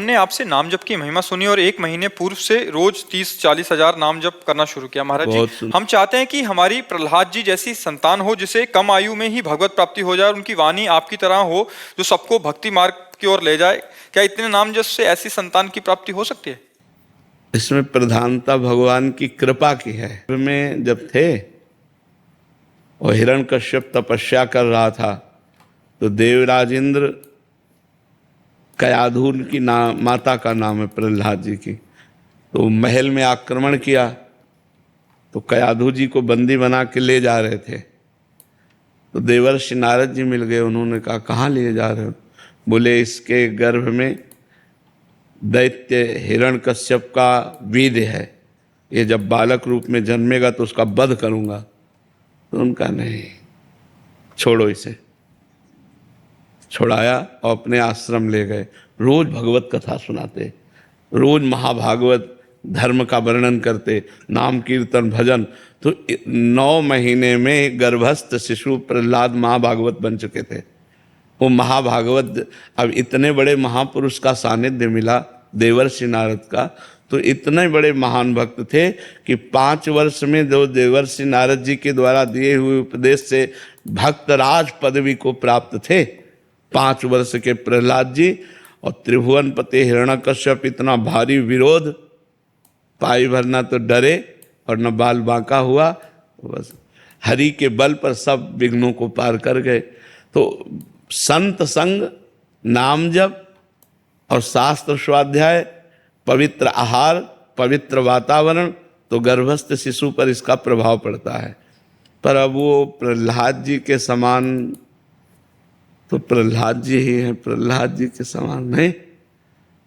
हमने आपसे नाम जप की महिमा सुनी और एक महीने पूर्व से रोज 30-40 हजार नाम जप करना शुरू किया। महाराज जी, हम चाहते हैं कि हमारी प्रहलाद जी जैसी संतान हो जिसे कम आयु में ही भगवत प्राप्ति हो जाए और उनकी वाणी आपकी तरह हो जो सबको भक्ति मार्ग की ओर ले जाए। क्या इतने नाम जप से ऐसी संतान की प्राप्ति हो सकती है? इसमें प्रधानता भगवान की कृपा की है। में जब थे और हिरण्यकश्यप तपस्या कर रहा था तो देवराज इंद्र, कयाधुन की माता का नाम है प्रहलाद जी की, तो महल में आक्रमण किया तो कयाधु जी को बंदी बना के ले जा रहे थे। तो देवर्षि नारद जी मिल गए। उन्होंने कहा कहाँ ले जा रहे हो? बोले इसके गर्भ में दैत्य हिरण्यकश्यप का वीर्य है, ये जब बालक रूप में जन्मेगा तो उसका वध करूंगा। तो उनका नहीं, छोड़ो इसे। छुड़ाया और अपने आश्रम ले गए। रोज भगवत कथा सुनाते, रोज महाभागवत धर्म का वर्णन करते, नाम कीर्तन भजन। तो 9 महीने में गर्भस्थ शिशु प्रहलाद महाभागवत बन चुके थे। वो महाभागवत, अब इतने बड़े महापुरुष का सानिध्य मिला देवर्षि नारद का, तो इतने बड़े महान भक्त थे कि 5 वर्ष में जो देवर्षि नारद जी के द्वारा दिए हुए उपदेश से भक्तराज पदवी को प्राप्त थे 5 वर्ष के प्रहलाद जी। और त्रिभुवनपति हिरण्यकश्यप इतना भारी विरोध, पाई भरना तो डरे और न बाल बांका हुआ, बस हरि के बल पर सब विघ्नों को पार कर गए। तो संत संग, नाम जप और शास्त्र स्वाध्याय, पवित्र आहार, पवित्र वातावरण, तो गर्भस्थ शिशु पर इसका प्रभाव पड़ता है। पर अब वो प्रहलाद जी के समान तो प्रहलाद जी ही हैं, प्रहलाद जी के समान नहीं।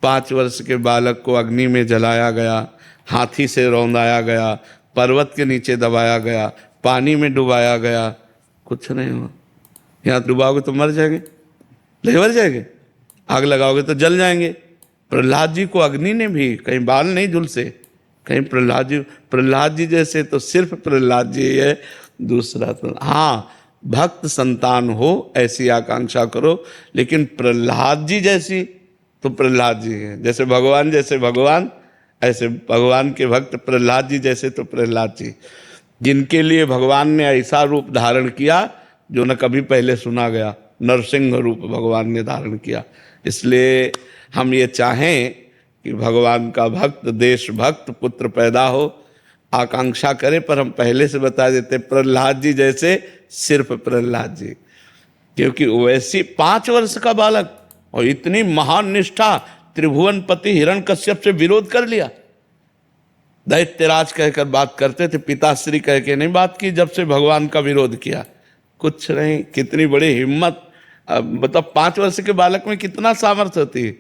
5 वर्ष के बालक को अग्नि में जलाया गया, हाथी से रौंदाया गया, पर्वत के नीचे दबाया गया, पानी में डुबाया गया, कुछ नहीं हुआ। यहाँ डुबाओगे तो मर जाएंगे, नहीं मर जाएंगे, आग लगाओगे तो जल जाएंगे। प्रहलाद जी को अग्नि ने भी कहीं बाल नहीं झुलसे, कहीं प्रहलाद जी जैसे तो सिर्फ प्रहलाद जी है, दूसरा तो हाँ भक्त संतान हो ऐसी आकांक्षा करो, लेकिन प्रहलाद जी जैसी तो प्रहलाद जी हैं। जैसे भगवान ऐसे भगवान के भक्त प्रहलाद जी जैसे तो प्रहलाद जी, जिनके लिए भगवान ने ऐसा रूप धारण किया जो न कभी पहले सुना गया। नरसिंह रूप भगवान ने धारण किया। इसलिए हम ये चाहें कि भगवान का भक्त, देश भक्त पुत्र पैदा हो, आकांक्षा करें। पर हम पहले से बता देते प्रहलाद जी जैसे सिर्फ प्रहलाद जी, क्योंकि वैसी 5 वर्ष का बालक और इतनी महान निष्ठा, त्रिभुवनपति हिरण्यकश्यप से विरोध कर लिया। दैत्यराज कहकर बात करते थे, पिताश्री कह के नहीं बात की। जब से भगवान का विरोध किया, कुछ नहीं। कितनी बड़ी हिम्मत, मतलब 5 वर्ष के बालक में कितना सामर्थ्य होती है।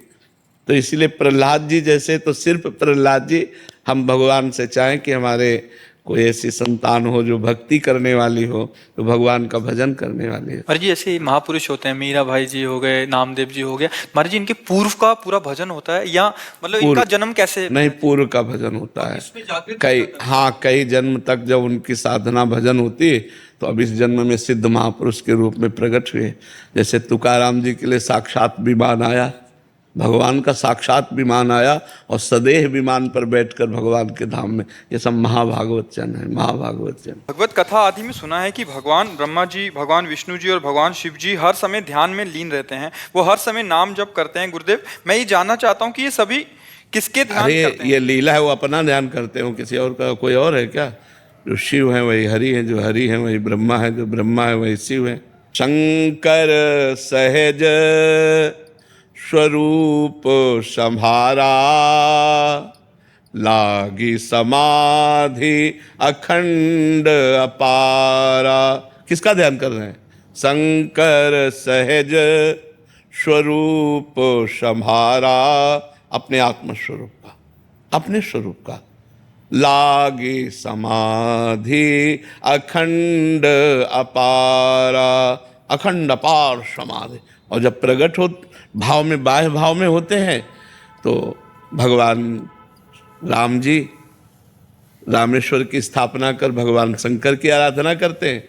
तो इसलिए प्रहलाद जी जैसे तो सिर्फ प्रहलाद जी। हम भगवान से चाहें कि हमारे कोई ऐसी संतान हो जो भक्ति करने वाली हो, तो भगवान का भजन करने वाली हो। और जी ऐसे महापुरुष होते हैं, मीरा भाई जी हो गए, नामदेव जी हो गया, महाराज जी इनके पूर्व का पूरा भजन होता है या मतलब इनका जन्म कैसे? नहीं, पूर्व का भजन होता है। कई जन्म तक जब उनकी साधना भजन होती है तो अब इस जन्म में सिद्ध महापुरुष के रूप में प्रकट हुए। जैसे तुकाराम जी के लिए साक्षात विमान आया, भगवान का साक्षात विमान आया और सदैह विमान पर बैठकर भगवान के धाम में। ये सब महाभागवत जन है, महाभागवत जन। भगवत कथा आदि में सुना है कि भगवान ब्रह्मा जी, भगवान विष्णु जी और भगवान शिव जी हर समय ध्यान में लीन रहते हैं, वो हर समय नाम जप करते हैं। गुरुदेव, मैं ये जानना चाहता हूँ कि ये सभी किसके ध्यान करते हैं? ये लीला है, वो अपना ध्यान करते हो, किसी और का कोई और है क्या? जो शिव है वही हरि है, जो हरि है वही ब्रह्मा है, जो ब्रह्मा है वही शिव है। शंकर सहज स्वरूप संभारा, लागी समाधि अखंड अपारा। किसका ध्यान कर रहे हैं? शंकर सहज स्वरूप संभारा, अपने आत्मस्वरूप का, अपने स्वरूप का। लागी समाधि अखंड अपारा, अखंड अपार समाधि। और जब प्रकट हो भाव में, बाह्य भाव में होते हैं तो भगवान राम जी रामेश्वर की स्थापना कर भगवान शंकर की आराधना करते हैं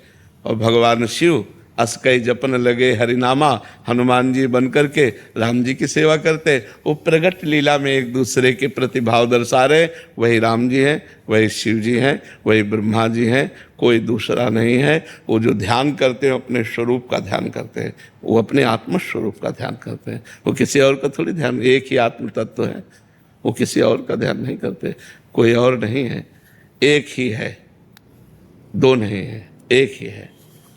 और भगवान शिव असकई जपन लगे हरिनामा, हनुमान जी बन करके राम जी की सेवा करते। वो प्रगट लीला में एक दूसरे के प्रति भाव दर्शा रहे। वही राम जी हैं, वही शिव जी हैं, वही ब्रह्मा जी हैं, कोई दूसरा नहीं है। वो जो ध्यान करते हैं अपने स्वरूप का ध्यान करते हैं, वो अपने आत्म स्वरूप का ध्यान करते हैं। वो किसी और का थोड़ी ध्यान, एक ही आत्म तत्व है, वो किसी और का ध्यान नहीं करते। कोई और नहीं है, एक ही है, दो नहीं है, एक ही है।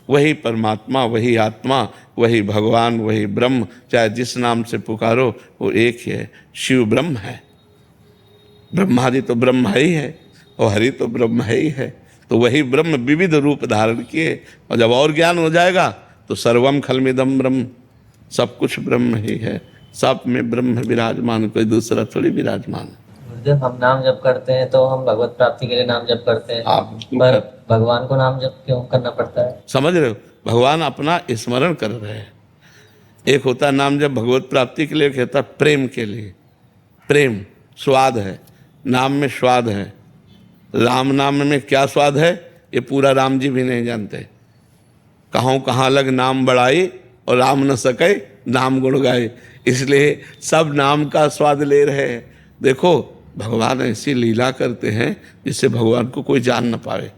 वही परमात्मा, वही आत्मा, वही भगवान, वही ब्रह्म, चाहे जिस नाम से पुकारो वो एक ही है। शिव ब्रह्म है, ब्रह्मादि तो ब्रह्म ही है, और हरि तो ब्रह्म ही है। तो वही ब्रह्म विविध रूप धारण किए, और जब और ज्ञान हो जाएगा तो सर्वम खलमिदम ब्रह्म, सब कुछ ब्रह्म ही है। सब में ब्रह्म विराजमान, कोई दूसरा थोड़ी विराजमान है। जब हम नाम जप करते हैं तो हम भगवत प्राप्ति के लिए नाम जप करते हैं, पर भगवान को नाम जप क्यों करना पड़ता है? समझ रहे हो, भगवान अपना स्मरण कर रहे हैं। एक होता है नाम जप भगवत प्राप्ति के लिए, एक होता है प्रेम के लिए। प्रेम स्वाद है, नाम में स्वाद है। राम नाम में क्या स्वाद है ये पूरा राम जी भी नहीं जानते। कहाँ कहाँ लग नाम बढ़ाई और राम न सके नाम गुण गाए, इसलिए सब नाम का स्वाद ले रहे हैं। देखो भगवान ऐसी लीला करते हैं जिससे भगवान को कोई जान न पाए।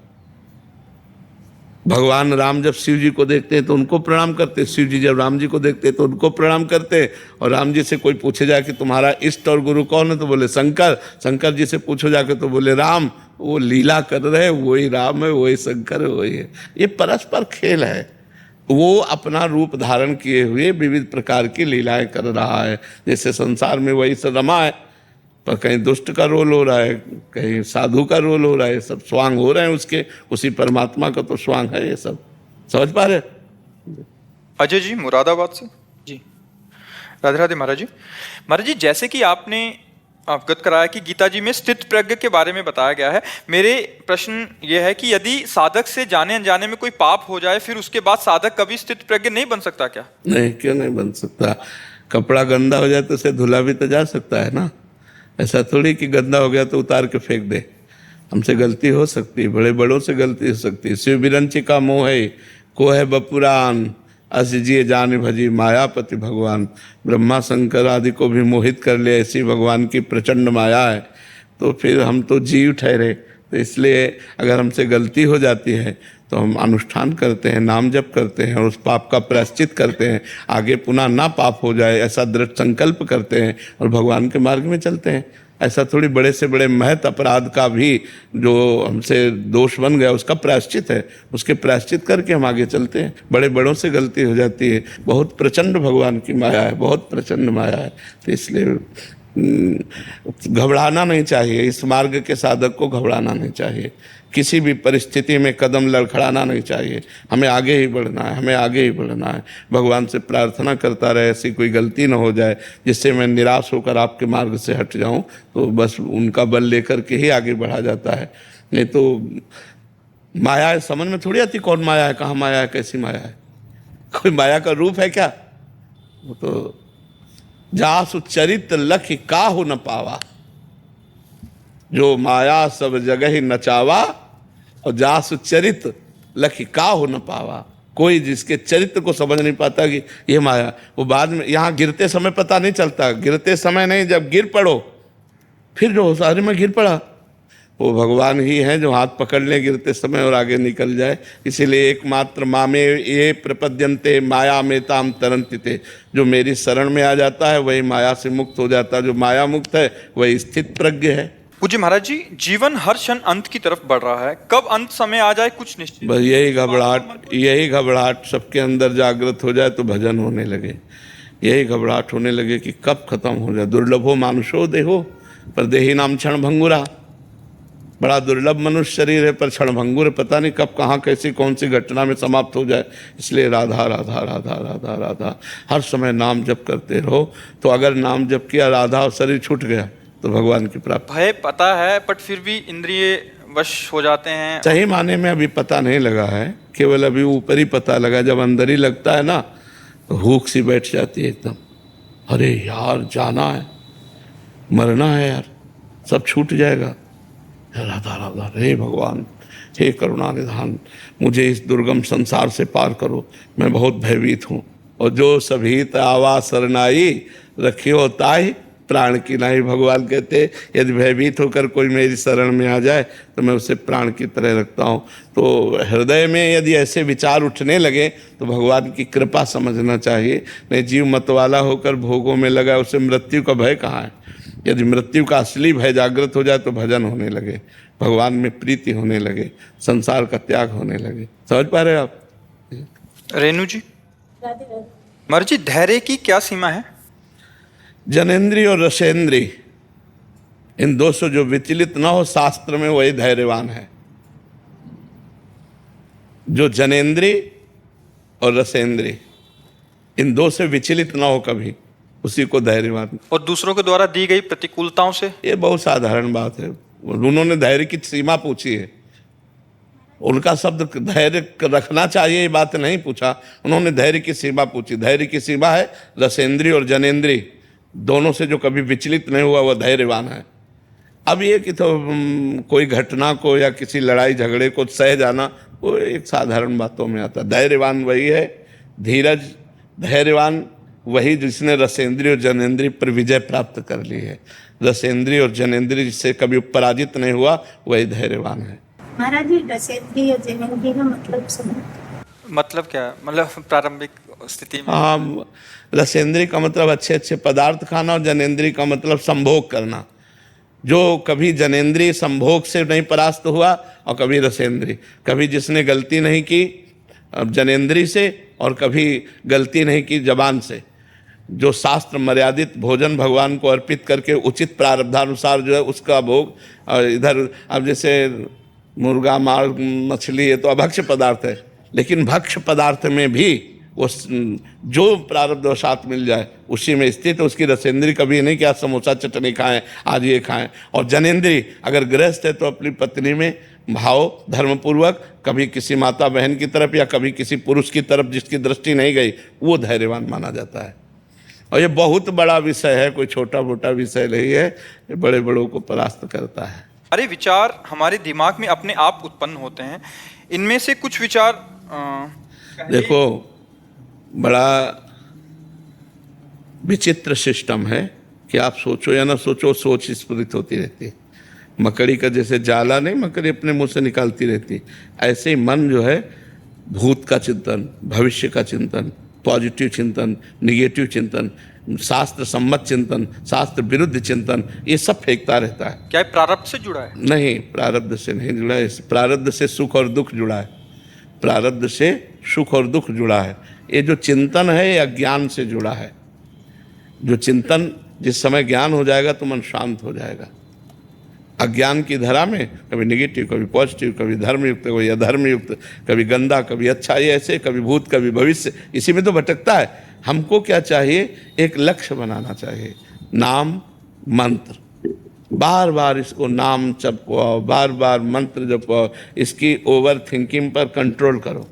भगवान राम जब शिव जी को देखते हैं तो उनको प्रणाम करते, शिव जी जब राम जी को देखते हैं तो उनको प्रणाम करते। और राम जी से कोई पूछे जाए कि तुम्हारा इष्ट और गुरु कौन है तो बोले शंकर। शंकर जी से पूछो जाके तो बोले राम। वो लीला कर रहे हैं, वही राम है, वही शंकर है, वही है। ये परस्पर खेल है। वो अपना रूप धारण किए हुए विविध प्रकार की लीलाएं कर रहा है। जैसे संसार में वही सब रमा है, पर कहीं दुष्ट का रोल हो रहा है, कहीं साधु का रोल हो रहा है, सब स्वांग हो रहे हैं उसके। उसी परमात्मा का तो स्वांग है ये सब। समझ पा रहे? अजय जी मुरादाबाद से जी। राधे राधे महाराज जी। महाराज जी, जैसे कि आपने अवगत कराया कि गीता जी में स्थित प्रज्ञ के बारे में बताया गया है, मेरे प्रश्न ये है कि यदि साधक से जाने अनजाने में कोई पाप हो जाए, फिर उसके बाद साधक कभी स्थित प्रज्ञ नहीं बन सकता क्या? नहीं, क्यों नहीं बन सकता? कपड़ा गंदा हो जाए तो उसे धुला भी तो जा सकता है ना। ऐसा थोड़ी कि गंदा हो गया तो उतार के फेंक दे। हमसे गलती हो सकती है, बड़े बड़ों से गलती हो सकती है। शिव बिरंची का मोह है को है बपुरान, अस जिए जान भजी मायापति भगवान। ब्रह्मा शंकर आदि को भी मोहित कर ले ऐसी भगवान की प्रचंड माया है। तो फिर हम तो जीव ठहरे। तो इसलिए अगर हमसे गलती हो जाती है तो हम अनुष्ठान करते हैं, नाम जप करते हैं और उस पाप का प्रायश्चित करते हैं। आगे पुनः ना पाप हो जाए ऐसा दृढ़ संकल्प करते हैं और भगवान के मार्ग में चलते हैं। ऐसा थोड़ी बड़े से बड़े महत अपराध का भी जो हमसे दोष बन गया उसका प्रायश्चित है, उसके प्रायश्चित करके हम आगे चलते हैं। बड़े बड़ों से गलती हो जाती है। बहुत प्रचंड भगवान की माया है, बहुत प्रचंड माया है। तो इसलिए घबराना नहीं चाहिए। इस मार्ग के साधक को घबराना नहीं चाहिए। किसी भी परिस्थिति में कदम लड़खड़ाना नहीं चाहिए। हमें आगे ही बढ़ना है, हमें आगे ही बढ़ना है। भगवान से प्रार्थना करता रहे ऐसी कोई गलती न हो जाए जिससे मैं निराश होकर आपके मार्ग से हट जाऊं। तो बस उनका बल लेकर के ही आगे बढ़ा जाता है। नहीं तो माया है, समझ में थोड़ी आती कौन माया है, कहाँ माया है, कैसी माया है। कोई माया का रूप है क्या? वो तो जासु चरित लख काहू न पावा, जो माया सब जगह ही नचावा, और जासु चरित लख काहू न पावा। कोई जिसके चरित्र को समझ नहीं पाता कि ये माया, वो बाद में यहाँ गिरते समय पता नहीं चलता। गिरते समय नहीं, जब गिर पड़ो फिर जो सारे में गिर पड़ा। वो भगवान ही हैं जो हाथ पकड़ ले गिरते समय और आगे निकल जाए। इसीलिए एकमात्र मामे ये प्रपद्यन्ते माया में ताम तरंतिते। जो मेरी शरण में आ जाता है वही माया से मुक्त हो जाता है। जो माया मुक्त है वही स्थित प्रज्ञ है। पूज्य महाराज जी, जीवन हर क्षण अंत की तरफ बढ़ रहा है, कब अंत समय आ जाए कुछ निश्चित। बस यही घबराहट सबके अंदर जागृत हो जाए तो भजन होने लगे। यही घबराहट होने लगे कि कब खत्म हो जाए। दुर्लभो मानुषो देहो पर देही नाम क्षण भंगुरा। बड़ा दुर्लभ मनुष्य शरीर है पर क्षण भंगुर है। पता नहीं कब कहाँ कैसी कौन सी घटना में समाप्त हो जाए। इसलिए राधा राधा राधा राधा राधा हर समय नाम जप करते रहो। तो अगर नाम जप किया राधा और शरीर छूट गया तो भगवान की प्राप्ति। भय पता है बट फिर भी इंद्रिय वश हो जाते हैं। सही माने में अभी पता नहीं लगा है, केवल अभी ऊपर ही पता लगा। जब अंदर ही लगता है ना तो भूख सी बैठ जाती है एकदम। अरे यार जाना है, मरना है यार, सब छूट जाएगा। राधा राधा, हे भगवान, हे करुणा निधान, मुझे इस दुर्गम संसार से पार करो, मैं बहुत भयभीत हूँ। और जो सभीत आवा शरणाई, रखियो ताई प्राण की नाई। भगवान कहते यदि भयभीत होकर कोई मेरी शरण में आ जाए तो मैं उसे प्राण की तरह रखता हूँ। तो हृदय में यदि ऐसे विचार उठने लगे तो भगवान की कृपा समझना चाहिए। नहीं, जीव मतवाला होकर भोगों में लगा, उसे मृत्यु का भय कहाँ है। यदि मृत्यु का असली भय जागृत हो जाए तो भजन होने लगे, भगवान में प्रीति होने लगे, संसार का त्याग होने लगे। समझ पा रहे आप? रेणु जी, मर जी, धैर्य की क्या सीमा है? जनेन्द्रीय और रसेंद्रीय, इन दो से जो विचलित न हो शास्त्र में, वही धैर्यवान है। जो जनेन्द्रीय और रसेंद्रीय, इन दो से विचलित न हो कभी, उसी को धैर्यवान। और दूसरों के द्वारा दी गई प्रतिकूलताओं से? ये बहुत साधारण बात है। उन्होंने धैर्य की सीमा पूछी है, उनका शब्द धैर्य रखना चाहिए ये बात नहीं पूछा, उन्होंने धैर्य की सीमा पूछी। धैर्य की सीमा है रसेंद्रीय और जनेन्द्रीय, दोनों से जो कभी विचलित नहीं हुआ वह धैर्यवान है। अब ये कि तो कोई घटना को या किसी लड़ाई झगड़े को सह जाना, वो एक साधारण बातों में आता है। धैर्यवान वही है, धीरज धैर्यवान वही जिसने रसेंद्रीय और जनेन्द्रीय पर विजय प्राप्त कर ली है। रसेंद्रीय और जनेन्द्रीय जिससे कभी पराजित नहीं हुआ, वही धैर्यवान है। महाराज जी, रसेंद्रीय और जनेन्द्रीय का मतलब समझ? मतलब क्या? मतलब प्रारंभिक स्थिति में? हाँ, रसेंद्रीय का मतलब अच्छे अच्छे पदार्थ खाना और जनेन्द्रीय का मतलब संभोग करना। जो कभी जनेन्द्रीय संभोग से नहीं परास्त हुआ और कभी रसेंद्रीय, कभी जिसने गलती नहीं की जनेन्द्रीय से और कभी गलती नहीं की जबान से, जो शास्त्र मर्यादित भोजन भगवान को अर्पित करके उचित प्रारब्धानुसार जो है उसका भोग। और इधर अब जैसे मुर्गा मार मछली, ये तो अभक्ष्य पदार्थ है, लेकिन भक्ष्य पदार्थ में भी वो जो प्रारब्धवशात मिल जाए उसी में स्थित। उसकी रसेंद्रीय कभी नहीं कि आज समोसा चटनी खाएं, आज ये खाएं। और जनेन्द्रीय अगर गृहस्थ है तो अपनी पत्नी में भाव धर्मपूर्वक, कभी किसी माता बहन की तरफ या कभी किसी पुरुष की तरफ जिसकी दृष्टि नहीं गई, वो धैर्यवान माना जाता है। और ये बहुत बड़ा विषय है, कोई छोटा मोटा विषय नहीं है, ये बड़े बड़ों को परास्त करता है। अरे विचार हमारे दिमाग में अपने आप उत्पन्न होते हैं, इनमें से कुछ विचार देखो, बड़ा विचित्र सिस्टम है कि आप सोचो या ना सोचो, सोच स्फुरित होती रहती है। मकड़ी का जैसे जाला नहीं मकड़ी अपने मुंह से निकालती रहती, ऐसे ही मन जो है भूत का चिंतन, भविष्य का चिंतन, पॉजिटिव चिंतन, निगेटिव चिंतन, शास्त्र सम्मत चिंतन, शास्त्र विरुद्ध चिंतन, ये सब फेंकता रहता है। क्या प्रारब्ध से जुड़ा है? नहीं, प्रारब्ध से नहीं जुड़ा है। प्रारब्ध से सुख और दुख जुड़ा है, प्रारब्ध से सुख और दुख जुड़ा है। ये जो चिंतन है ये अज्ञान से जुड़ा है। जो चिंतन, जिस समय ज्ञान हो जाएगा तो मन शांत हो जाएगा। अज्ञान की धरा में कभी नेगेटिव, कभी पॉजिटिव, कभी धर्मयुक्त, कभी अधर्मयुक्त, कभी गंदा, कभी अच्छा, ये ऐसे, कभी भूत, कभी भविष्य, इसी में तो भटकता है। हमको क्या चाहिए? एक लक्ष्य बनाना चाहिए, नाम मंत्र। बार बार इसको नाम जपवाओ, बार बार मंत्र जपवाओ, इसकी ओवर थिंकिंग पर कंट्रोल करो।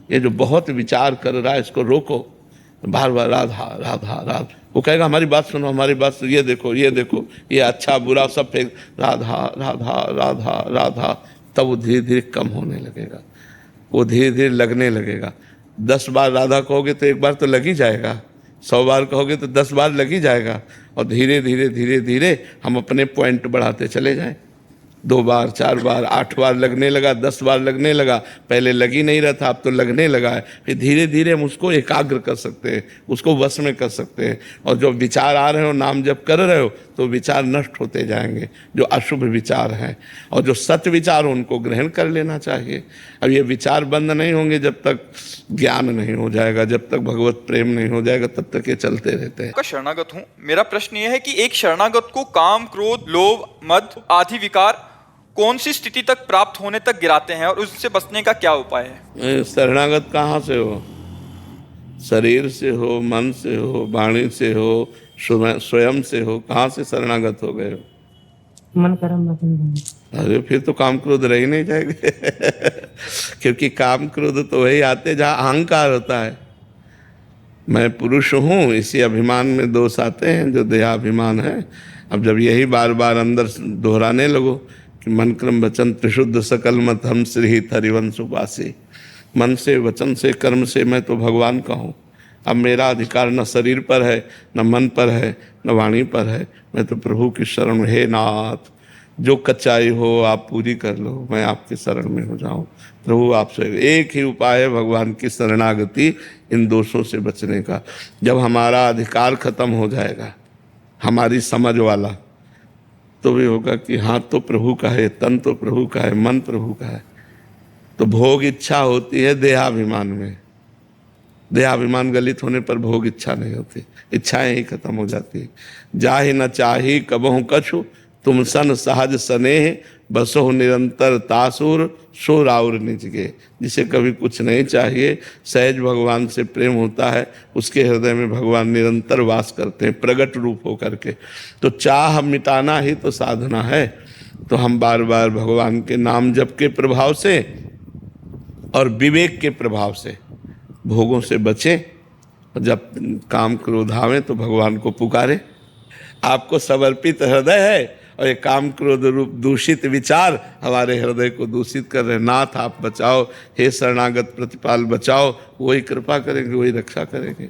ये जो बहुत विचार कर रहा है इसको रोको, बार बार राधा राधा राधा। वो कहेगा हमारी बात सुनो, हमारी बात सुनो, ये देखो ये देखो, ये अच्छा बुरा सब फेंक, राधा राधा राधा राधा। तब वो धीरे धीरे कम होने लगेगा, वो धीरे धीरे लगने लगेगा। 10 बार राधा कहोगे तो 1 बार तो लग ही जाएगा, 100 बार कहोगे तो 10 बार लग ही जाएगा। और धीरे धीरे धीरे धीरे हम अपने पॉइंट बढ़ाते चले जाएं। 2 बार, 4 बार, 8 बार लगने लगा, 10 बार लगने लगा। पहले लग ही नहीं रहा था, अब तो लगने लगा है। फिर धीरे धीरे हम उसको एकाग्र कर सकते हैं, उसको वश में कर सकते हैं। और जो विचार आ रहे हो, नाम जब कर रहे हो, तो विचार नष्ट होते जाएंगे, जो अशुभ विचार हैं। और जो सत्य विचार हो उनको ग्रहण कर लेना चाहिए। अब ये विचार बंद नहीं होंगे जब तक ज्ञान नहीं हो जाएगा, जब तक भगवत प्रेम नहीं हो जाएगा, तब तक ये चलते रहते हैं। शरणागत हूँ, मेरा प्रश्न ये है कि एक शरणागत को काम, क्रोध, लोभ, मद आदि विकार कौन सी स्थिति तक प्राप्त होने तक गिराते हैं और उससे बचने का क्या उपाय है? शरणागत कहाँ से हो? शरीर से हो, मन से हो, वाणी से हो, स्वयं से हो? कहाँ से शरणागत हो गए हो? मन कर्म बंधन। अरे फिर तो काम क्रोध रह ही नहीं जाएंगे क्योंकि काम क्रोध तो वही आते जहाँ अहंकार होता है। मैं पुरुष हूँ, इसी अभिमान में दोष आते हैं जो देहाभिमान है। अब जब यही बार बार अंदर दोहराने लगो कि मन क्रम वचन त्रिशुद्ध सकल मत हम श्री हरिवंश उपासे। मन से, वचन से, कर्म से मैं तो भगवान का हूँ। अब मेरा अधिकार न शरीर पर है, न मन पर है, न वाणी पर है। मैं तो प्रभु की शरण में, हे नाथ जो कच्चाई हो आप पूरी कर लो, मैं आपके शरण में हो जाऊं। प्रभु आपसे एक ही उपाय है, भगवान की शरणागति, इन दोषों से बचने का। जब हमारा अधिकार खत्म हो जाएगा, हमारी समझ वाला, तो भी होगा कि हाथ तो प्रभु का है, तन तो प्रभु का है, मन प्रभु का है। तो भोग इच्छा होती है देहाभिमान में, देहाभिमान गलित होने पर भोग इच्छा नहीं होती, इच्छाएं ही खत्म हो जाती। जाहि न चाही कबहु कछु, तुम सन सहज स्नेह, बसो निरंतर तासुर, सो राउर निज गे। जिसे कभी कुछ नहीं चाहिए, सहज भगवान से प्रेम होता है, उसके हृदय में भगवान निरंतर वास करते हैं प्रकट रूप होकर के। तो चाह मिटाना ही तो साधना है। तो हम बार बार भगवान के नाम जप के प्रभाव से और विवेक के प्रभाव से भोगों से बचें। जब काम क्रोध आवे तो भगवान को पुकारे। आपको समर्पित हृदय है और ये काम क्रोध रूप दूषित विचार हमारे हृदय को दूषित कर रहे। नाथ आप बचाओ, हे शरणागत प्रतिपाल बचाओ। वही कृपा करेंगे, वही रक्षा करेंगे।